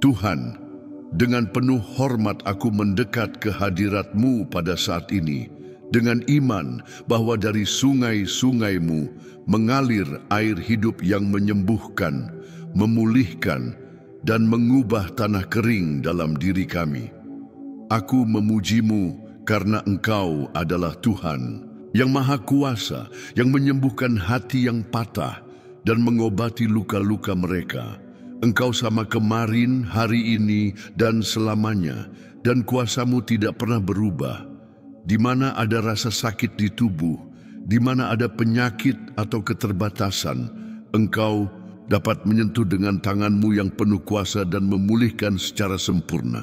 Tuhan, dengan penuh hormat aku mendekat ke hadirat-Mu pada saat ini, dengan iman bahwa dari sungai-sungai-Mu mengalir air hidup yang menyembuhkan, memulihkan, dan mengubah tanah kering dalam diri kami. Aku memuji-Mu karena Engkau adalah Tuhan, yang Maha Kuasa, yang menyembuhkan hati yang patah dan mengobati luka-luka mereka. Engkau sama kemarin, hari ini, dan selamanya, dan kuasa-Mu tidak pernah berubah. Di mana ada rasa sakit di tubuh, di mana ada penyakit atau keterbatasan, Engkau dapat menyentuh dengan tangan-Mu yang penuh kuasa dan memulihkan secara sempurna.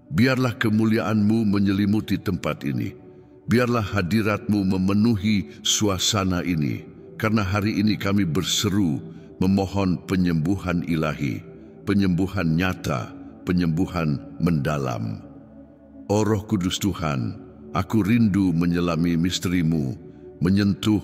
Biarlah kemuliaan-Mu menyelimuti tempat ini. Biarlah hadirat-Mu memenuhi suasana ini, karena hari ini kami berseru memohon penyembuhan ilahi, penyembuhan nyata, penyembuhan mendalam. Oh Roh Kudus Tuhan, aku rindu menyelami misteri-Mu, menyentuh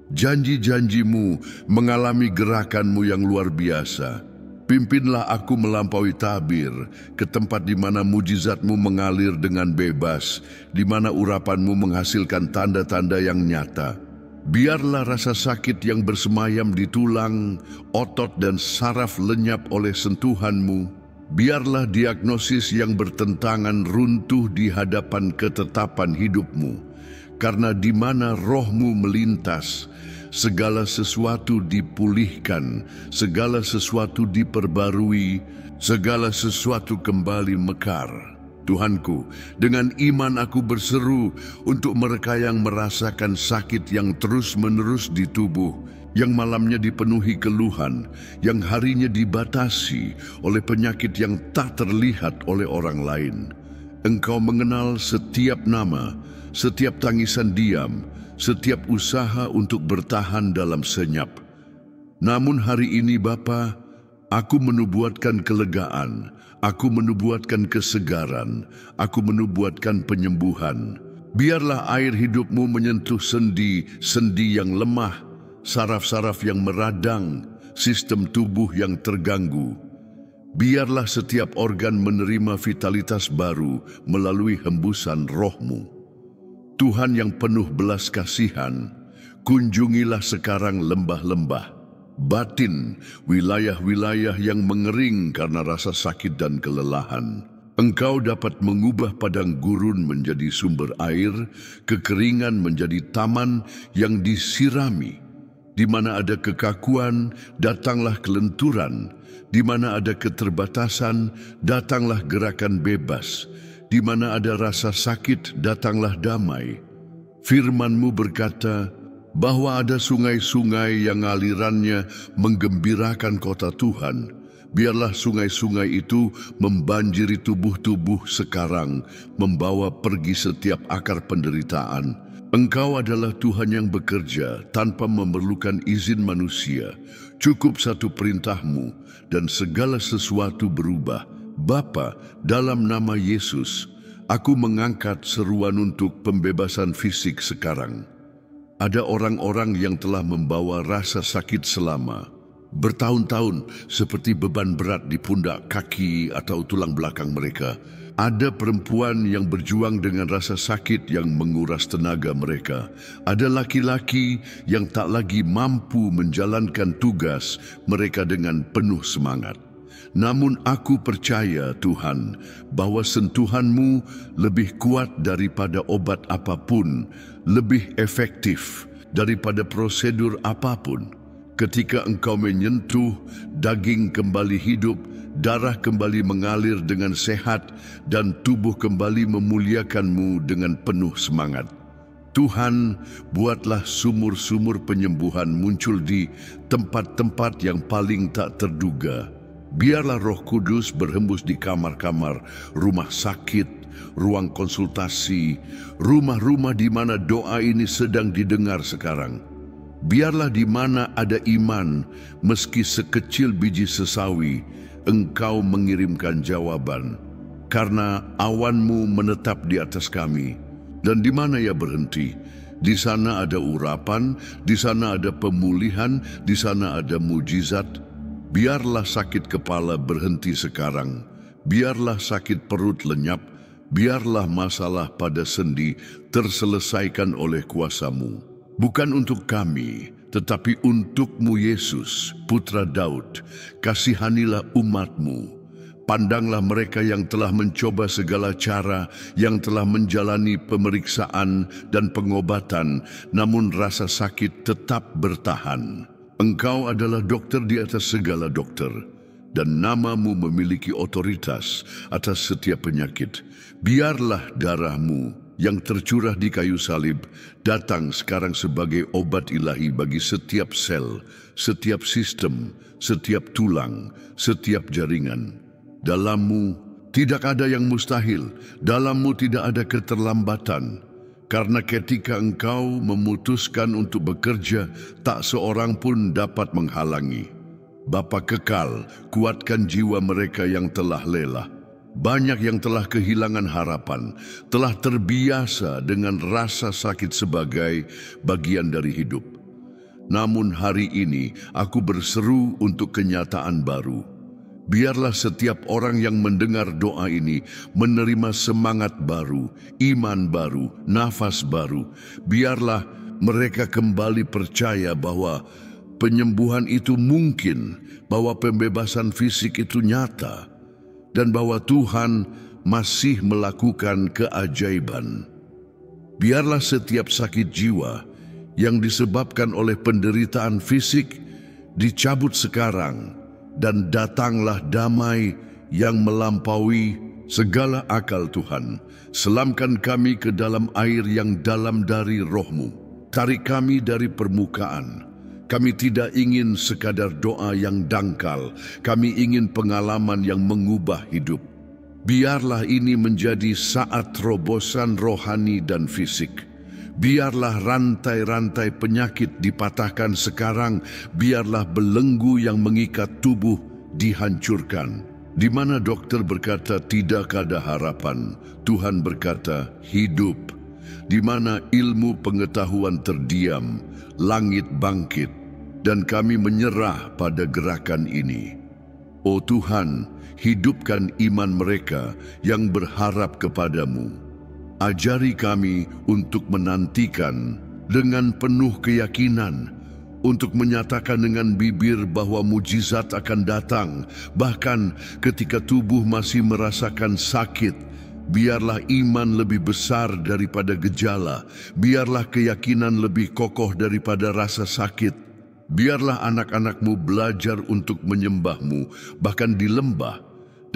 janji-janji-Mu, mengalami gerakan-Mu yang luar biasa. Pimpinlah aku melampaui tabir, ke tempat di mana mujizat-Mu mengalir dengan bebas, di mana urapan-Mu menghasilkan tanda-tanda yang nyata. Biarlah rasa sakit yang bersemayam di tulang, otot dan saraf lenyap oleh sentuhan-Mu. Biarlah diagnosis yang bertentangan runtuh di hadapan ketetapan hidup-Mu. Karena di mana Roh-Mu melintas, segala sesuatu dipulihkan, segala sesuatu diperbarui, segala sesuatu kembali mekar. Tuhanku, dengan iman aku berseru untuk mereka yang merasakan sakit yang terus-menerus di tubuh, yang malamnya dipenuhi keluhan, yang harinya dibatasi oleh penyakit yang tak terlihat oleh orang lain. Engkau mengenal setiap nama, setiap tangisan diam, setiap usaha untuk bertahan dalam senyap. Namun hari ini Bapa, aku menubuatkan kelegaan, aku menubuatkan kesegaran, aku menubuatkan penyembuhan. Biarlah air hidup-Mu menyentuh sendi-sendi yang lemah, saraf-saraf yang meradang, sistem tubuh yang terganggu. Biarlah setiap organ menerima vitalitas baru melalui hembusan Roh-Mu. Tuhan yang penuh belas kasihan, kunjungilah sekarang lembah-lembah, batin, wilayah-wilayah yang mengering karena rasa sakit dan kelelahan. Engkau dapat mengubah padang gurun menjadi sumber air, kekeringan menjadi taman yang disirami. Di mana ada kekakuan, datanglah kelenturan. Di mana ada keterbatasan, datanglah gerakan bebas. Di mana ada rasa sakit, datanglah damai. Firman-Mu berkata bahwa ada sungai-sungai yang alirannya menggembirakan kota Tuhan. Biarlah sungai-sungai itu membanjiri tubuh-tubuh sekarang, membawa pergi setiap akar penderitaan. Engkau adalah Tuhan yang bekerja tanpa memerlukan izin manusia. Cukup satu perintah-Mu dan segala sesuatu berubah. Bapa, dalam nama Yesus, aku mengangkat seruan untuk pembebasan fisik sekarang. Ada orang-orang yang telah membawa rasa sakit selama bertahun-tahun, seperti beban berat di pundak, kaki, atau tulang belakang mereka. Ada perempuan yang berjuang dengan rasa sakit yang menguras tenaga mereka. Ada laki-laki yang tak lagi mampu menjalankan tugas mereka dengan penuh semangat. Namun aku percaya Tuhan bahwa sentuhan-Mu lebih kuat daripada obat apapun, lebih efektif daripada prosedur apapun. Ketika Engkau menyentuh, daging kembali hidup, darah kembali mengalir dengan sehat, dan tubuh kembali memuliakan-Mu dengan penuh semangat. Tuhan, buatlah sumur-sumur penyembuhan muncul di tempat-tempat yang paling tak terduga. Biarlah Roh Kudus berhembus di kamar-kamar, rumah sakit, ruang konsultasi, rumah-rumah di mana doa ini sedang didengar sekarang. Biarlah di mana ada iman, meski sekecil biji sesawi, Engkau mengirimkan jawaban. Karena awan-Mu menetap di atas kami, dan di mana ia berhenti, di sana ada urapan, di sana ada pemulihan, di sana ada mujizat. Biarlah sakit kepala berhenti sekarang. Biarlah sakit perut lenyap, biarlah masalah pada sendi terselesaikan oleh kuasa-Mu. Bukan untuk kami, tetapi untuk-Mu Yesus, Putra Daud, kasihanilah umat-Mu. Pandanglah mereka yang telah mencoba segala cara, yang telah menjalani pemeriksaan dan pengobatan, namun rasa sakit tetap bertahan. Engkau adalah dokter di atas segala dokter, dan nama-Mu memiliki otoritas atas setiap penyakit. Biarlah darah-Mu yang tercurah di kayu salib datang sekarang sebagai obat ilahi bagi setiap sel, setiap sistem, setiap tulang, setiap jaringan. Dalam-Mu tidak ada yang mustahil, dalam-Mu tidak ada keterlambatan. Karena ketika Engkau memutuskan untuk bekerja, tak seorang pun dapat menghalangi. Bapa kekal, kuatkan jiwa mereka yang telah lelah. Banyak yang telah kehilangan harapan, telah terbiasa dengan rasa sakit sebagai bagian dari hidup. Namun hari ini aku berseru untuk kenyataan baru. Biarlah setiap orang yang mendengar doa ini menerima semangat baru, iman baru, nafas baru. Biarlah mereka kembali percaya bahwa penyembuhan itu mungkin, bahwa pembebasan fisik itu nyata, dan bahwa Tuhan masih melakukan keajaiban. Biarlah setiap sakit jiwa yang disebabkan oleh penderitaan fisik dicabut sekarang, dan datanglah damai yang melampaui segala akal Tuhan. Selamkan kami ke dalam air yang dalam dari roh-Mu. Tarik kami dari permukaan. Kami tidak ingin sekadar doa yang dangkal, kami ingin pengalaman yang mengubah hidup. Biarlah ini menjadi saat terobosan rohani dan fisik. Biarlah rantai-rantai penyakit dipatahkan sekarang, biarlah belenggu yang mengikat tubuh dihancurkan. Di mana dokter berkata tidak ada harapan, Tuhan berkata hidup. Di mana ilmu pengetahuan terdiam, langit bangkit, dan kami menyerah pada gerakan ini. Oh Tuhan, hidupkan iman mereka yang berharap kepadamu. Ajari kami untuk menantikan dengan penuh keyakinan, untuk menyatakan dengan bibir bahwa mujizat akan datang, bahkan ketika tubuh masih merasakan sakit. Biarlah iman lebih besar daripada gejala, biarlah keyakinan lebih kokoh daripada rasa sakit. Biarlah anak-anak-Mu belajar untuk menyembah-Mu, bahkan di lembah,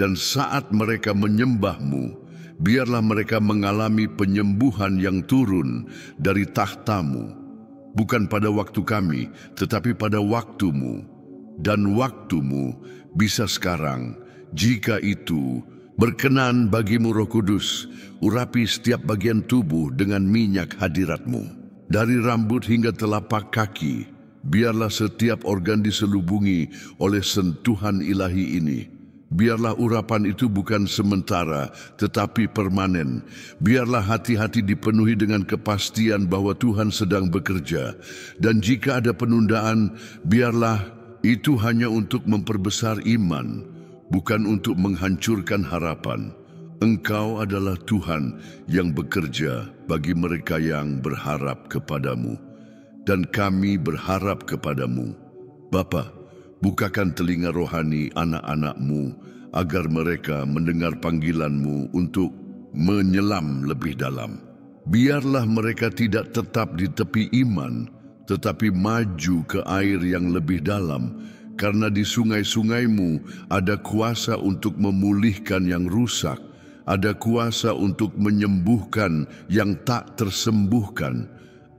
dan saat mereka menyembah-Mu, biarlah mereka mengalami penyembuhan yang turun dari takhta-Mu. Bukan pada waktu kami, tetapi pada waktu-Mu. Dan waktu-Mu bisa sekarang, jika itu berkenan bagi-Mu Roh Kudus, urapi setiap bagian tubuh dengan minyak hadirat-Mu. Dari rambut hingga telapak kaki, biarlah setiap organ diselubungi oleh sentuhan ilahi ini. Biarlah urapan itu bukan sementara, tetapi permanen. Biarlah hati-hati dipenuhi dengan kepastian bahwa Tuhan sedang bekerja. Dan jika ada penundaan, biarlah itu hanya untuk memperbesar iman, bukan untuk menghancurkan harapan. Engkau adalah Tuhan yang bekerja bagi mereka yang berharap kepadamu. Dan kami berharap kepadamu. Bapa, bukakan telinga rohani anak-anak-Mu agar mereka mendengar panggilan-Mu untuk menyelam lebih dalam. Biarlah mereka tidak tetap di tepi iman, tetapi maju ke air yang lebih dalam, karena di sungai-sungai-Mu ada kuasa untuk memulihkan yang rusak, ada kuasa untuk menyembuhkan yang tak tersembuhkan,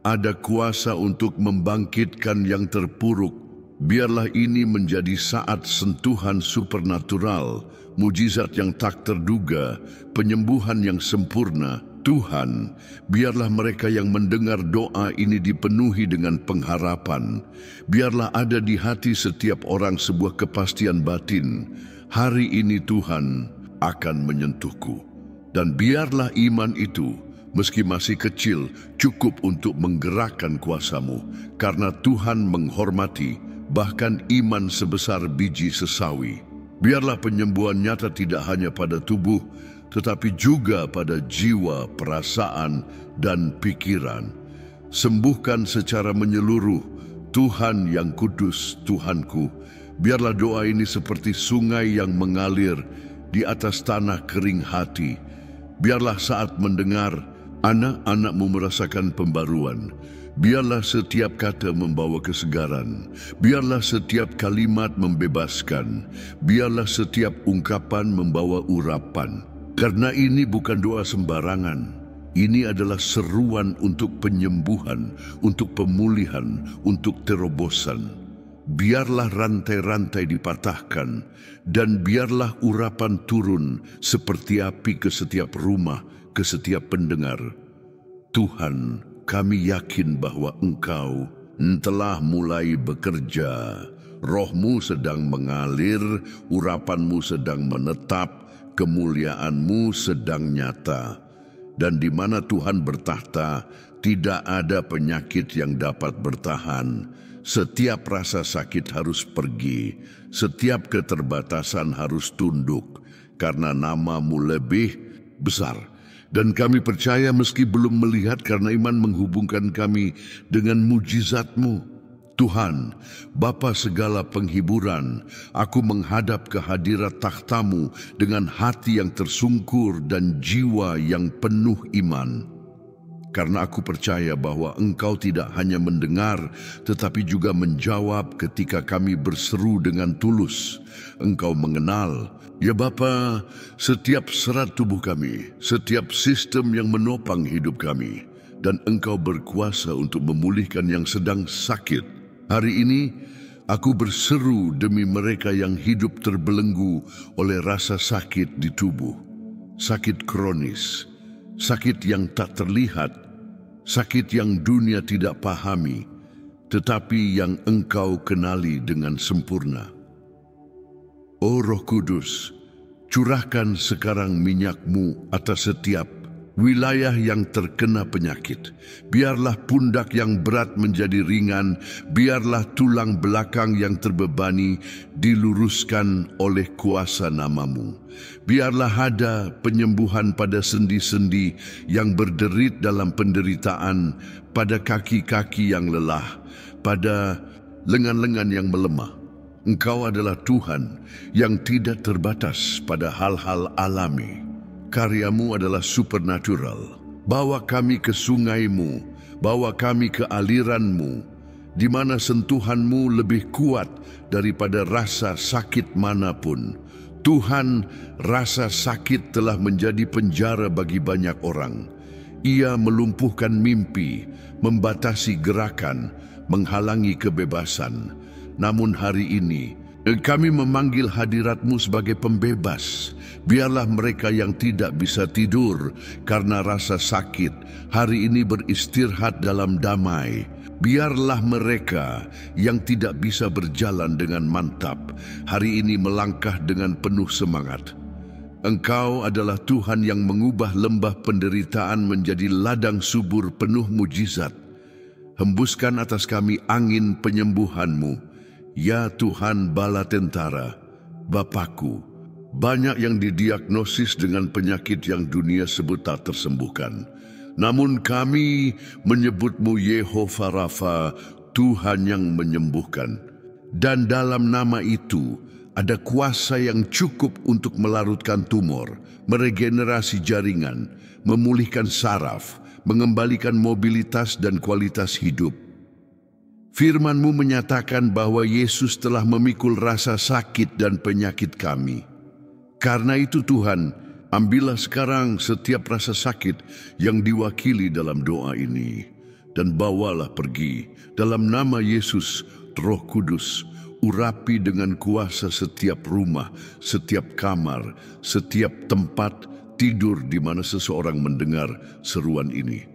ada kuasa untuk membangkitkan yang terpuruk. Biarlah ini menjadi saat sentuhan supernatural, mujizat yang tak terduga, penyembuhan yang sempurna. Tuhan, biarlah mereka yang mendengar doa ini dipenuhi dengan pengharapan. Biarlah ada di hati setiap orang sebuah kepastian batin. Hari ini Tuhan akan menyentuhku. Dan biarlah iman itu, meski masih kecil, cukup untuk menggerakkan kuasa-Mu, karena Tuhan menghormati bahkan iman sebesar biji sesawi. Biarlah penyembuhan nyata tidak hanya pada tubuh, tetapi juga pada jiwa, perasaan, dan pikiran. Sembuhkan secara menyeluruh, Tuhan yang kudus, Tuhanku. Biarlah doa ini seperti sungai yang mengalir di atas tanah kering hati. Biarlah saat mendengar, anak-anak-mu merasakan pembaruan. Biarlah setiap kata membawa kesegaran. Biarlah setiap kalimat membebaskan. Biarlah setiap ungkapan membawa urapan. Karena ini bukan doa sembarangan. Ini adalah seruan untuk penyembuhan, untuk pemulihan, untuk terobosan. Biarlah rantai-rantai dipatahkan, dan biarlah urapan turun seperti api ke setiap rumah, ke setiap pendengar. Tuhan, kami yakin bahwa Engkau telah mulai bekerja. Roh-Mu sedang mengalir, urapan-Mu sedang menetap, kemuliaan-Mu sedang nyata. Dan di mana Tuhan bertahta, tidak ada penyakit yang dapat bertahan. Setiap rasa sakit harus pergi, setiap keterbatasan harus tunduk, karena nama-Mu lebih besar. Dan kami percaya meski belum melihat karena iman menghubungkan kami dengan mujizat-Mu. Tuhan, Bapa segala penghiburan, aku menghadap ke hadirat takhta-Mu dengan hati yang tersungkur dan jiwa yang penuh iman. Karena aku percaya bahwa Engkau tidak hanya mendengar, tetapi juga menjawab ketika kami berseru dengan tulus. Engkau mengenal, ya Bapa, setiap serat tubuh kami, setiap sistem yang menopang hidup kami, dan Engkau berkuasa untuk memulihkan yang sedang sakit. Hari ini, aku berseru demi mereka yang hidup terbelenggu oleh rasa sakit di tubuh. Sakit kronis, sakit yang tak terlihat, sakit yang dunia tidak pahami, tetapi yang Engkau kenali dengan sempurna. Oh Roh Kudus, curahkan sekarang minyak-Mu atas setiap wilayah yang terkena penyakit. Biarlah pundak yang berat menjadi ringan, biarlah tulang belakang yang terbebani diluruskan oleh kuasa nama-Mu. Biarlah ada penyembuhan pada sendi-sendi yang berderit dalam penderitaan, pada kaki-kaki yang lelah, pada lengan-lengan yang melemah. Engkau adalah Tuhan yang tidak terbatas pada hal-hal alami. Karya-Mu adalah supernatural. Bawa kami ke sungai-Mu, bawa kami ke aliran-Mu, di mana sentuhan-Mu lebih kuat daripada rasa sakit manapun. Tuhan, rasa sakit telah menjadi penjara bagi banyak orang. Ia melumpuhkan mimpi, membatasi gerakan, menghalangi kebebasan. Namun hari ini, kami memanggil hadirat-Mu sebagai pembebas. Biarlah mereka yang tidak bisa tidur karena rasa sakit, hari ini beristirahat dalam damai. Biarlah mereka yang tidak bisa berjalan dengan mantap, hari ini melangkah dengan penuh semangat. Engkau adalah Tuhan yang mengubah lembah penderitaan menjadi ladang subur penuh mujizat. Hembuskan atas kami angin penyembuhan-Mu, ya Tuhan bala tentara, Bapakku. Banyak yang didiagnosis dengan penyakit yang dunia sebut tak tersembuhkan. Namun kami menyebut-Mu Yehova Rafa, Tuhan yang menyembuhkan. Dan dalam nama itu ada kuasa yang cukup untuk melarutkan tumor, meregenerasi jaringan, memulihkan saraf, mengembalikan mobilitas dan kualitas hidup. Firman-Mu menyatakan bahwa Yesus telah memikul rasa sakit dan penyakit kami. Karena itu Tuhan, ambillah sekarang setiap rasa sakit yang diwakili dalam doa ini, dan bawalah pergi dalam nama Yesus. Roh Kudus, urapi dengan kuasa setiap rumah, setiap kamar, setiap tempat tidur di mana seseorang mendengar seruan ini.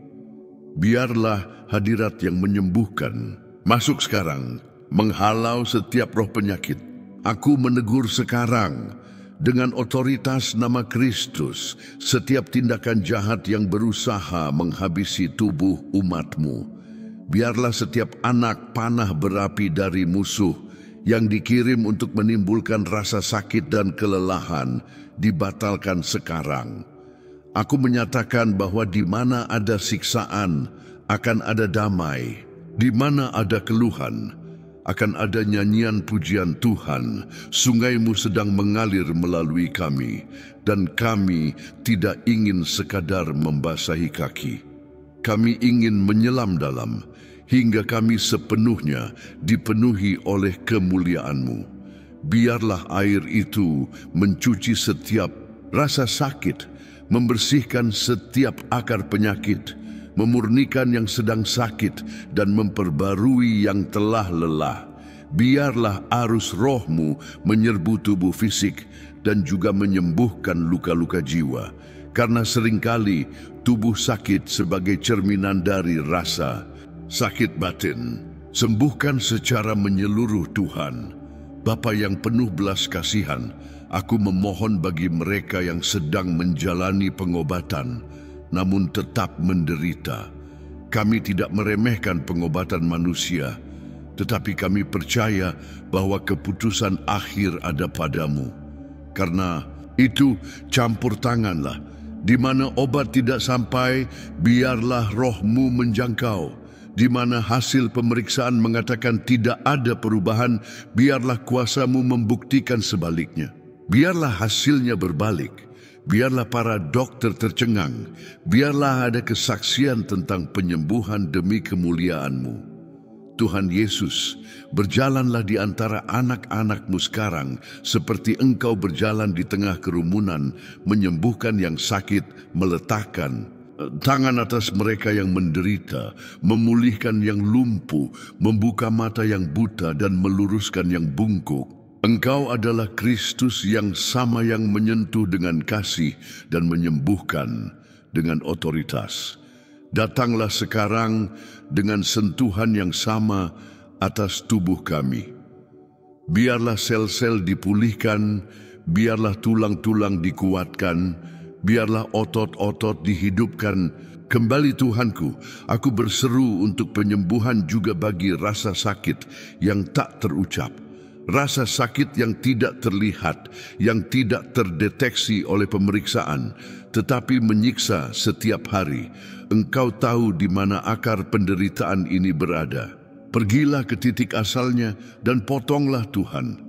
Biarlah hadirat yang menyembuhkan masuk sekarang, menghalau setiap roh penyakit. Aku menegur sekarang, dengan otoritas nama Kristus, setiap tindakan jahat yang berusaha menghabisi tubuh umat-Mu. Biarlah setiap anak panah berapi dari musuh yang dikirim untuk menimbulkan rasa sakit dan kelelahan dibatalkan sekarang. Aku menyatakan bahwa di mana ada siksaan akan ada damai, di mana ada keluhan akan ada nyanyian pujian Tuhan. Sungai-Mu sedang mengalir melalui kami, dan kami tidak ingin sekadar membasahi kaki. Kami ingin menyelam dalam, hingga kami sepenuhnya dipenuhi oleh kemuliaan-Mu. Biarlah air itu mencuci setiap rasa sakit, membersihkan setiap akar penyakit, memurnikan yang sedang sakit, dan memperbarui yang telah lelah. Biarlah arus roh-Mu menyerbu tubuh fisik dan juga menyembuhkan luka-luka jiwa, karena seringkali tubuh sakit sebagai cerminan dari rasa sakit batin. Sembuhkan secara menyeluruh Tuhan. Bapa yang penuh belas kasihan, aku memohon bagi mereka yang sedang menjalani pengobatan namun tetap menderita. Kami tidak meremehkan pengobatan manusia, tetapi kami percaya bahwa keputusan akhir ada padamu. Karena itu, campur tanganlah. Di mana obat tidak sampai, biarlah roh-Mu menjangkau. Di mana hasil pemeriksaan mengatakan tidak ada perubahan, biarlah kuasa-Mu membuktikan sebaliknya. Biarlah hasilnya berbalik. Biarlah para dokter tercengang, biarlah ada kesaksian tentang penyembuhan demi kemuliaan-Mu. Tuhan Yesus, berjalanlah di antara anak-anak-Mu sekarang, seperti Engkau berjalan di tengah kerumunan, menyembuhkan yang sakit, meletakkan tangan atas mereka yang menderita, memulihkan yang lumpuh, membuka mata yang buta, dan meluruskan yang bungkuk. Engkau adalah Kristus yang sama, yang menyentuh dengan kasih dan menyembuhkan dengan otoritas. Datanglah sekarang dengan sentuhan yang sama atas tubuh kami. Biarlah sel-sel dipulihkan, biarlah tulang-tulang dikuatkan, biarlah otot-otot dihidupkan. Kembali Tuhanku, aku berseru untuk penyembuhan juga bagi rasa sakit yang tak terucap. Rasa sakit yang tidak terlihat, yang tidak terdeteksi oleh pemeriksaan, tetapi menyiksa setiap hari. Engkau tahu di mana akar penderitaan ini berada. Pergilah ke titik asalnya dan potonglah Tuhan.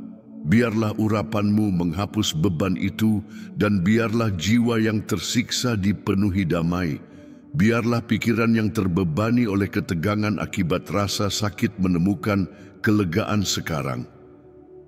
Biarlah urapan-Mu menghapus beban itu, dan biarlah jiwa yang tersiksa dipenuhi damai. Biarlah pikiran yang terbebani oleh ketegangan akibat rasa sakit menemukan kelegaan sekarang.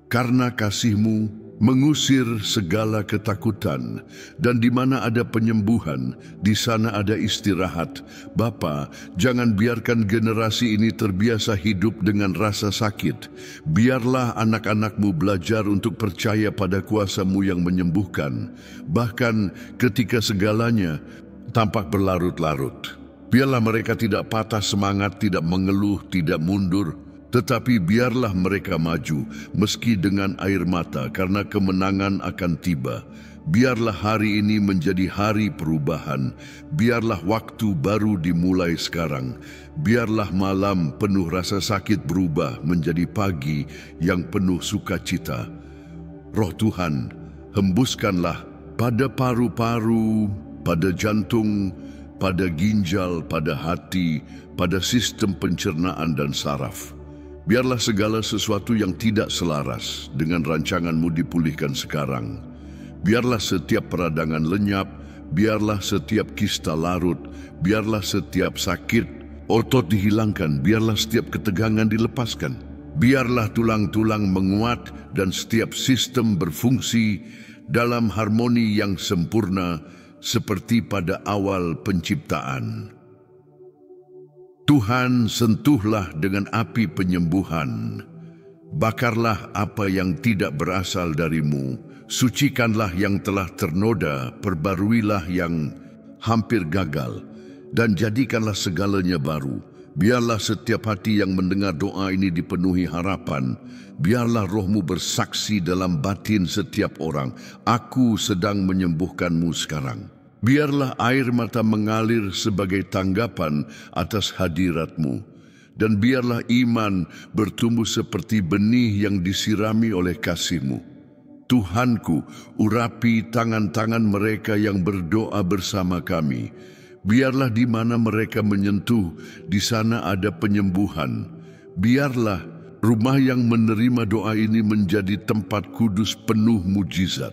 Karena kasih-Mu mengusir segala ketakutan, dan di mana ada penyembuhan, di sana ada istirahat. Bapa, jangan biarkan generasi ini terbiasa hidup dengan rasa sakit. Biarlah anak-anak-Mu belajar untuk percaya pada kuasa-Mu yang menyembuhkan, bahkan ketika segalanya tampak berlarut-larut. Biarlah mereka tidak patah semangat, tidak mengeluh, tidak mundur, tetapi biarlah mereka maju, meski dengan air mata, karena kemenangan akan tiba. Biarlah hari ini menjadi hari perubahan. Biarlah waktu baru dimulai sekarang. Biarlah malam penuh rasa sakit berubah menjadi pagi yang penuh sukacita. Roh Tuhan, hembuskanlah pada paru-paru, pada jantung, pada ginjal, pada hati, pada sistem pencernaan dan saraf. Biarlah segala sesuatu yang tidak selaras dengan rancangan-Mu dipulihkan sekarang. Biarlah setiap peradangan lenyap, biarlah setiap kista larut, biarlah setiap sakit otot dihilangkan, biarlah setiap ketegangan dilepaskan. Biarlah tulang-tulang menguat dan setiap sistem berfungsi dalam harmoni yang sempurna seperti pada awal penciptaan. Tuhan, sentuhlah dengan api penyembuhan. Bakarlah apa yang tidak berasal dari-Mu. Sucikanlah yang telah ternoda, perbaruilah yang hampir gagal, dan jadikanlah segalanya baru. Biarlah setiap hati yang mendengar doa ini dipenuhi harapan. Biarlah roh-Mu bersaksi dalam batin setiap orang. Aku sedang menyembuhkan-Mu sekarang. Biarlah air mata mengalir sebagai tanggapan atas hadirat-Mu. dan biarlah iman bertumbuh seperti benih yang disirami oleh kasih-Mu. Tuhanku, urapi tangan-tangan mereka yang berdoa bersama kami. Biarlah di mana mereka menyentuh, di sana ada penyembuhan. Biarlah rumah yang menerima doa ini menjadi tempat kudus penuh mujizat.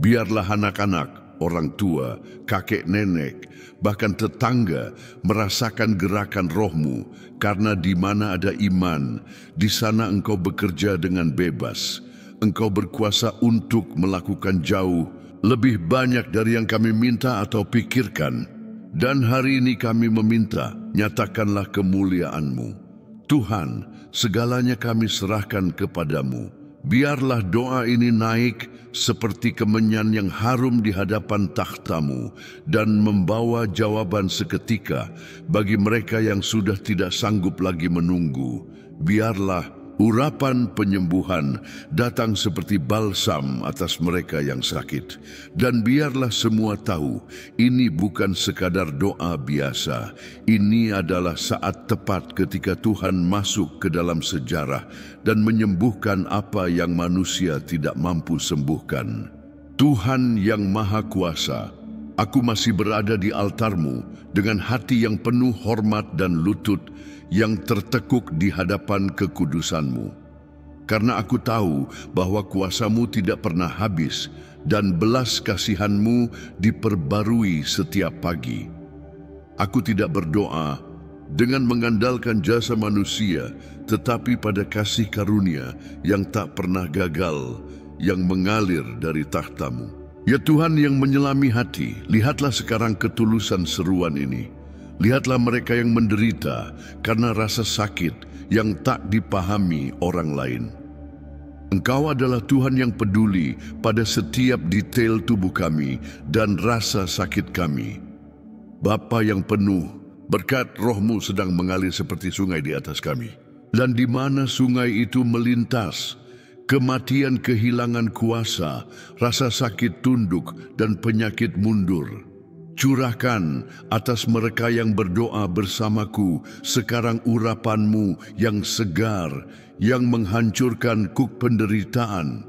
Biarlah anak-anak, orang tua, kakek nenek, bahkan tetangga merasakan gerakan roh-Mu, karena di mana ada iman, di sana Engkau bekerja dengan bebas. Engkau berkuasa untuk melakukan jauh lebih banyak dari yang kami minta atau pikirkan. Dan hari ini kami meminta, nyatakanlah kemuliaan-Mu. Tuhan, segalanya kami serahkan kepadamu. Biarlah doa ini naik seperti kemenyan yang harum di hadapan takhta-Mu dan membawa jawaban seketika bagi mereka yang sudah tidak sanggup lagi menunggu. Biarlah urapan penyembuhan datang seperti balsam atas mereka yang sakit. Dan biarlah semua tahu, ini bukan sekadar doa biasa. Ini adalah saat tepat ketika Tuhan masuk ke dalam sejarah dan menyembuhkan apa yang manusia tidak mampu sembuhkan. Tuhan yang Maha Kuasa, aku masih berada di altar-Mu dengan hati yang penuh hormat dan lutut yang tertekuk di hadapan kekudusan-Mu. Karena aku tahu bahwa kuasa-Mu tidak pernah habis dan belas kasihan-Mu diperbarui setiap pagi. Aku tidak berdoa dengan mengandalkan jasa manusia, tetapi pada kasih karunia yang tak pernah gagal, yang mengalir dari takhta-Mu. Ya Tuhan yang menyelami hati, lihatlah sekarang ketulusan seruan ini. Lihatlah mereka yang menderita karena rasa sakit yang tak dipahami orang lain. Engkau adalah Tuhan yang peduli pada setiap detail tubuh kami dan rasa sakit kami. Bapa yang penuh, berkat Roh-Mu sedang mengalir seperti sungai di atas kami. Dan di mana sungai itu melintas, kematian kehilangan kuasa, rasa sakit tunduk dan penyakit mundur. Curahkan atas mereka yang berdoa bersamaku sekarang urapan-Mu yang segar, yang menghancurkan kuk penderitaan.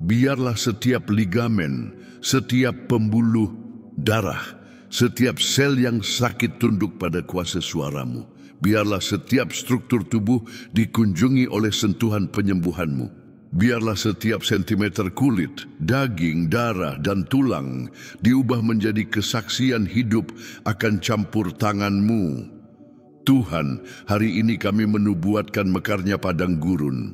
Biarlah setiap ligamen, setiap pembuluh darah, setiap sel yang sakit tunduk pada kuasa suara-Mu. Biarlah setiap struktur tubuh dikunjungi oleh sentuhan penyembuhan-Mu. Biarlah setiap sentimeter kulit, daging, darah, dan tulang diubah menjadi kesaksian hidup akan campur tangan-Mu. Tuhan, hari ini kami menubuatkan mekarnya padang gurun.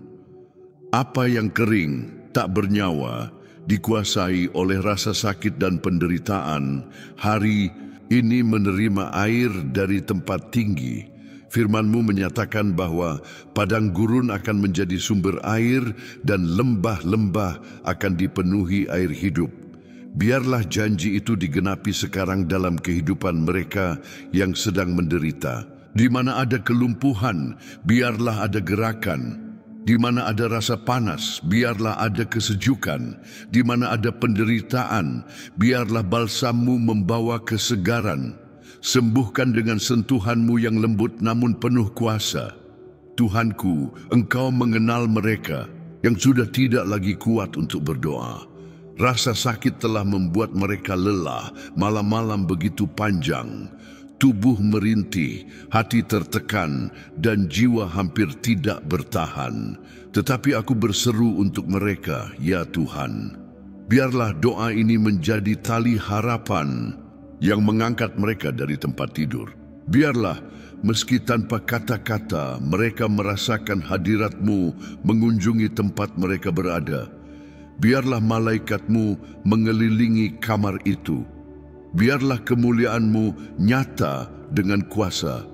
Apa yang kering, tak bernyawa, dikuasai oleh rasa sakit dan penderitaan, hari ini menerima air dari tempat tinggi. Firman-Mu menyatakan bahwa padang gurun akan menjadi sumber air dan lembah-lembah akan dipenuhi air hidup. Biarlah janji itu digenapi sekarang dalam kehidupan mereka yang sedang menderita. Di mana ada kelumpuhan, biarlah ada gerakan. Di mana ada rasa panas, biarlah ada kesejukan. Di mana ada penderitaan, biarlah balsam-Mu membawa kesegaran. Sembuhkan dengan sentuhan-Mu yang lembut namun penuh kuasa. Tuhanku, Engkau mengenal mereka yang sudah tidak lagi kuat untuk berdoa. Rasa sakit telah membuat mereka lelah, malam-malam begitu panjang. Tubuh merintih, hati tertekan, dan jiwa hampir tidak bertahan. Tetapi aku berseru untuk mereka, ya Tuhan. Biarlah doa ini menjadi tali harapan yang mengangkat mereka dari tempat tidur. Biarlah, meski tanpa kata-kata, mereka merasakan hadirat-Mu mengunjungi tempat mereka berada. Biarlah malaikat-Mu mengelilingi kamar itu. Biarlah kemuliaan-Mu nyata dengan kuasa.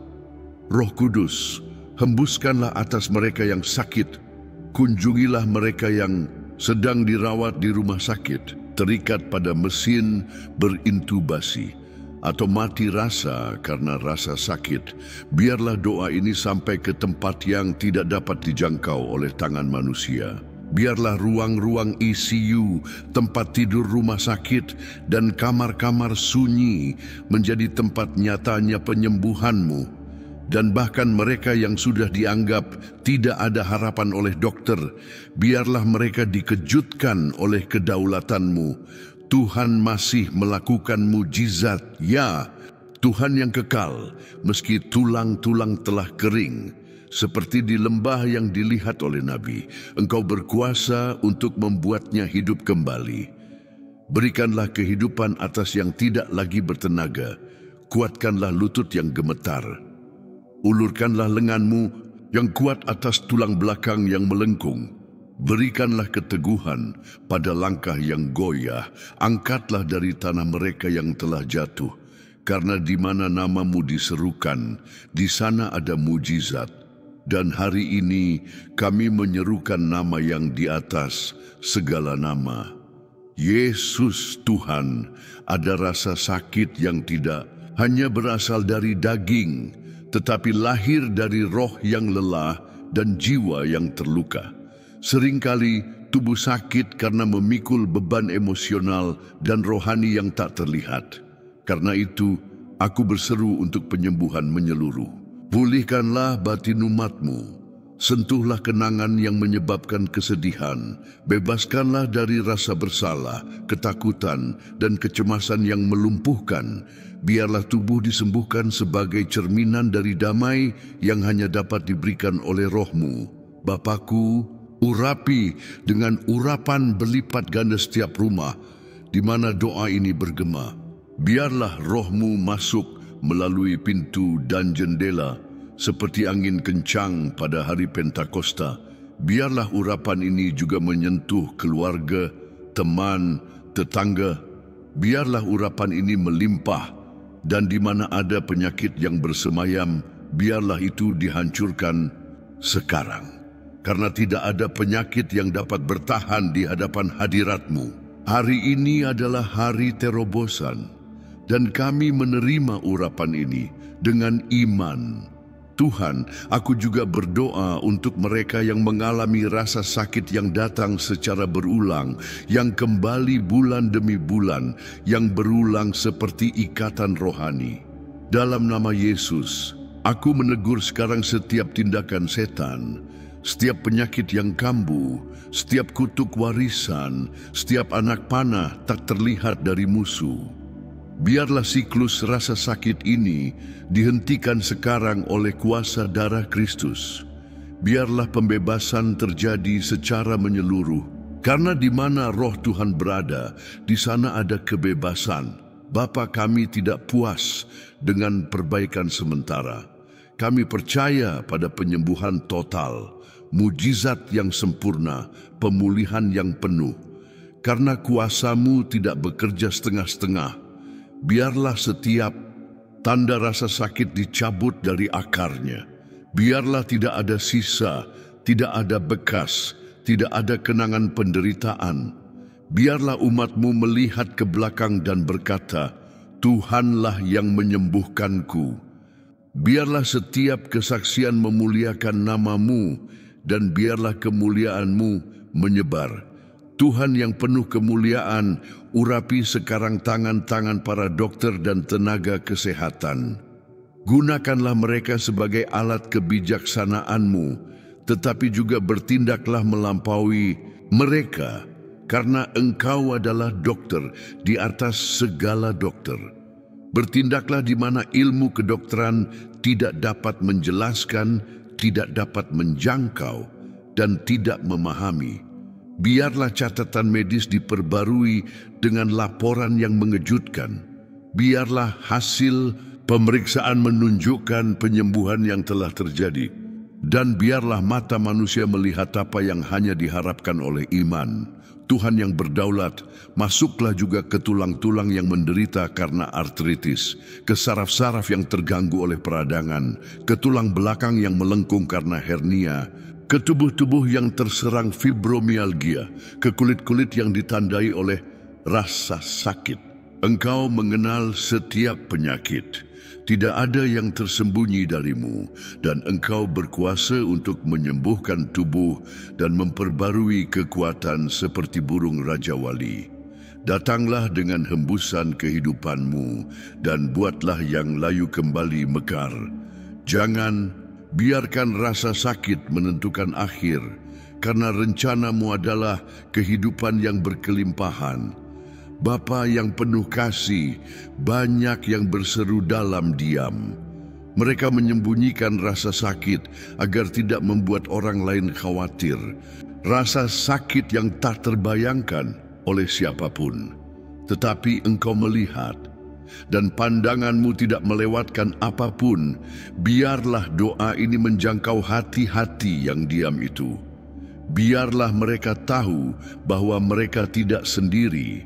Roh Kudus, hembuskanlah atas mereka yang sakit. Kunjungilah mereka yang sedang dirawat di rumah sakit, terikat pada mesin berintubasi, atau mati rasa karena rasa sakit. Biarlah doa ini sampai ke tempat yang tidak dapat dijangkau oleh tangan manusia. Biarlah ruang-ruang ICU, tempat tidur rumah sakit, dan kamar-kamar sunyi menjadi tempat nyatanya penyembuhan-Mu. dan bahkan mereka yang sudah dianggap tidak ada harapan oleh dokter, biarlah mereka dikejutkan oleh kedaulatanmu. Tuhan masih melakukan mujizat, ya, Tuhan yang kekal, meski tulang-tulang telah kering. Seperti di lembah yang dilihat oleh Nabi, Engkau berkuasa untuk membuatnya hidup kembali. Berikanlah kehidupan atas yang tidak lagi bertenaga, kuatkanlah lutut yang gemetar. Ulurkanlah lenganmu yang kuat atas tulang belakang yang melengkung. Berikanlah keteguhan pada langkah yang goyah. Angkatlah dari tanah mereka yang telah jatuh. Karena di mana namamu diserukan, di sana ada mujizat. Dan hari ini kami menyerukan nama yang di atas segala nama. Yesus Tuhan, ada rasa sakit yang tidak hanya berasal dari daging, tetapi lahir dari roh yang lelah dan jiwa yang terluka. Seringkali tubuh sakit karena memikul beban emosional dan rohani yang tak terlihat. Karena itu, aku berseru untuk penyembuhan menyeluruh. Pulihkanlah batin umatmu. Sentuhlah kenangan yang menyebabkan kesedihan. Bebaskanlah dari rasa bersalah, ketakutan, dan kecemasan yang melumpuhkan. Biarlah tubuh disembuhkan sebagai cerminan dari damai yang hanya dapat diberikan oleh roh-Mu. Bapakku, urapi dengan urapan berlipat ganda setiap rumah di mana doa ini bergema. Biarlah roh-Mu masuk melalui pintu dan jendela seperti angin kencang pada hari Pentakosta. Biarlah urapan ini juga menyentuh keluarga, teman, tetangga. Biarlah urapan ini melimpah. Dan di mana ada penyakit yang bersemayam, biarlah itu dihancurkan sekarang. Karena tidak ada penyakit yang dapat bertahan di hadapan hadirat-Mu. Hari ini adalah hari terobosan, dan kami menerima urapan ini dengan iman. Tuhan, aku juga berdoa untuk mereka yang mengalami rasa sakit yang datang secara berulang, yang kembali bulan demi bulan, yang berulang seperti ikatan rohani. Dalam nama Yesus, aku menegur sekarang setiap tindakan setan, setiap penyakit yang kambuh, setiap kutuk warisan, setiap anak panah tak terlihat dari musuh. Biarlah siklus rasa sakit ini dihentikan sekarang oleh kuasa darah Kristus. Biarlah pembebasan terjadi secara menyeluruh. Karena di mana roh Tuhan berada, di sana ada kebebasan. Bapa, kami tidak puas dengan perbaikan sementara. Kami percaya pada penyembuhan total, mujizat yang sempurna, pemulihan yang penuh. Karena kuasa-Mu tidak bekerja setengah-setengah, biarlah setiap tanda rasa sakit dicabut dari akarnya. Biarlah tidak ada sisa, tidak ada bekas, tidak ada kenangan penderitaan. Biarlah umat-Mu melihat ke belakang dan berkata, Tuhanlah yang menyembuhkanku. Biarlah setiap kesaksian memuliakan nama-Mu, dan biarlah kemuliaan-Mu menyebar. Tuhan yang penuh kemuliaan, urapi sekarang tangan-tangan para dokter dan tenaga kesehatan. Gunakanlah mereka sebagai alat kebijaksanaan-Mu, tetapi juga bertindaklah melampaui mereka, karena Engkau adalah dokter di atas segala dokter. Bertindaklah di mana ilmu kedokteran tidak dapat menjelaskan, tidak dapat menjangkau, dan tidak memahami. Biarlah catatan medis diperbarui dengan laporan yang mengejutkan. Biarlah hasil pemeriksaan menunjukkan penyembuhan yang telah terjadi. Dan biarlah mata manusia melihat apa yang hanya diharapkan oleh iman. Tuhan yang berdaulat, masuklah juga ke tulang-tulang yang menderita karena artritis, ke saraf-saraf yang terganggu oleh peradangan, ke tulang belakang yang melengkung karena hernia, ke tubuh-tubuh yang terserang fibromialgia, ke kulit-kulit yang ditandai oleh rasa sakit. Engkau mengenal setiap penyakit. Tidak ada yang tersembunyi darimu, dan Engkau berkuasa untuk menyembuhkan tubuh dan memperbarui kekuatan seperti burung Raja Wali. Datanglah dengan hembusan kehidupan-Mu, dan buatlah yang layu kembali mekar. Jangan biarkan rasa sakit menentukan akhir, karena rencana-Mu adalah kehidupan yang berkelimpahan. Bapa yang penuh kasih, banyak yang berseru dalam diam. Mereka menyembunyikan rasa sakit agar tidak membuat orang lain khawatir. Rasa sakit yang tak terbayangkan oleh siapapun. Tetapi Engkau melihat, dan pandangan-Mu tidak melewatkan apapun. Biarlah doa ini menjangkau hati-hati yang diam itu. Biarlah mereka tahu bahwa mereka tidak sendiri.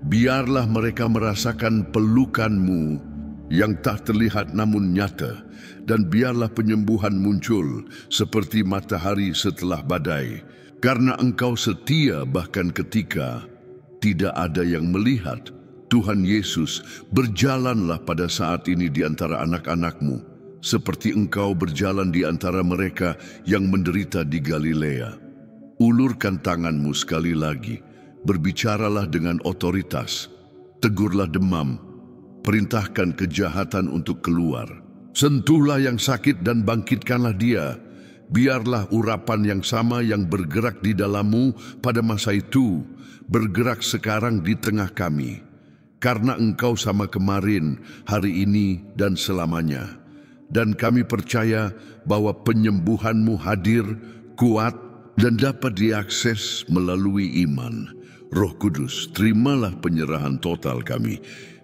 Biarlah mereka merasakan pelukan-Mu yang tak terlihat namun nyata. Dan biarlah penyembuhan muncul seperti matahari setelah badai. Karena Engkau setia bahkan ketika tidak ada yang melihat. Tuhan Yesus, berjalanlah pada saat ini di antara anak-anak-Mu, seperti Engkau berjalan di antara mereka yang menderita di Galilea. Ulurkan tangan-Mu sekali lagi, berbicaralah dengan otoritas, tegurlah demam, perintahkan kejahatan untuk keluar. Sentuhlah yang sakit dan bangkitkanlah dia. Biarlah urapan yang sama yang bergerak di dalam-Mu pada masa itu, bergerak sekarang di tengah kami. Karena Engkau sama kemarin, hari ini, dan selamanya. Dan kami percaya bahwa penyembuhan-Mu hadir, kuat, dan dapat diakses melalui iman. Roh Kudus, terimalah penyerahan total kami.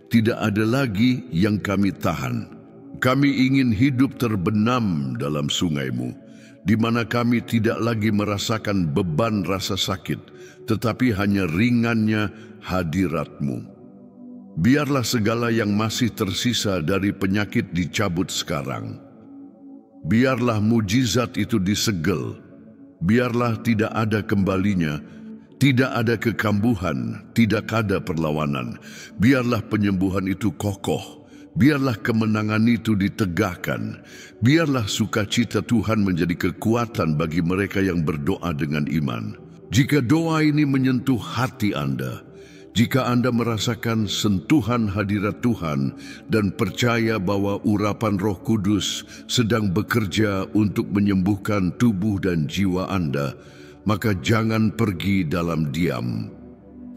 Tidak ada lagi yang kami tahan. Kami ingin hidup terbenam dalam sungai-Mu, di mana kami tidak lagi merasakan beban rasa sakit, tetapi hanya ringannya hadirat-Mu. Biarlah segala yang masih tersisa dari penyakit dicabut sekarang. Biarlah mujizat itu disegel. Biarlah tidak ada kembalinya, tidak ada kekambuhan, tidak ada perlawanan. Biarlah penyembuhan itu kokoh. Biarlah kemenangan itu ditegakkan. Biarlah sukacita Tuhan menjadi kekuatan bagi mereka yang berdoa dengan iman. Jika doa ini menyentuh hati Anda, jika Anda merasakan sentuhan hadirat Tuhan dan percaya bahwa urapan Roh Kudus sedang bekerja untuk menyembuhkan tubuh dan jiwa Anda, maka jangan pergi dalam diam.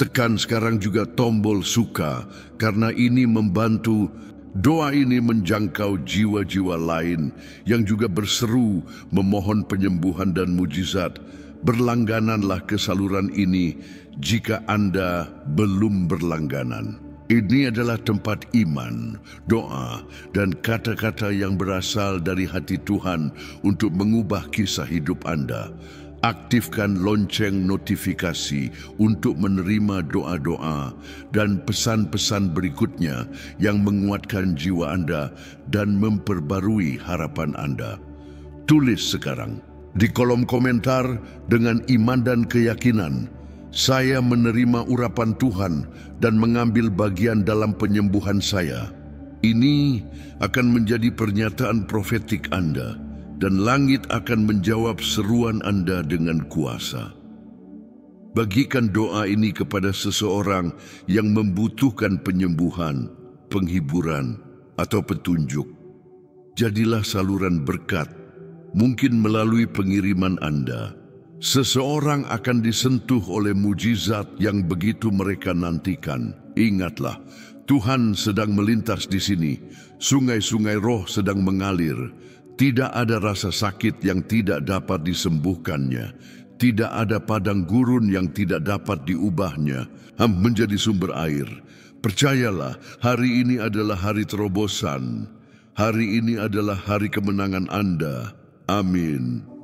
Tekan sekarang juga tombol suka, karena ini membantu doa ini menjangkau jiwa-jiwa lain yang juga berseru memohon penyembuhan dan mujizat. Berlanggananlah ke saluran ini jika Anda belum berlangganan. Ini adalah tempat iman, doa, dan kata-kata yang berasal dari hati Tuhan untuk mengubah kisah hidup Anda. Aktifkan lonceng notifikasi untuk menerima doa-doa dan pesan-pesan berikutnya yang menguatkan jiwa Anda dan memperbarui harapan Anda. Tulis sekarang di kolom komentar dengan iman dan keyakinan, saya menerima urapan Tuhan dan mengambil bagian dalam penyembuhan saya. Ini akan menjadi pernyataan profetik Anda, dan langit akan menjawab seruan Anda dengan kuasa. Bagikan doa ini kepada seseorang yang membutuhkan penyembuhan, penghiburan, atau petunjuk. Jadilah saluran berkat, mungkin melalui pengiriman Anda. Seseorang akan disentuh oleh mujizat yang begitu mereka nantikan. Ingatlah, Tuhan sedang melintas di sini. Sungai-sungai roh sedang mengalir. Tidak ada rasa sakit yang tidak dapat disembuhkannya. Tidak ada padang gurun yang tidak dapat diubahnya menjadi sumber air. Percayalah, hari ini adalah hari terobosan. Hari ini adalah hari kemenangan Anda. Amin.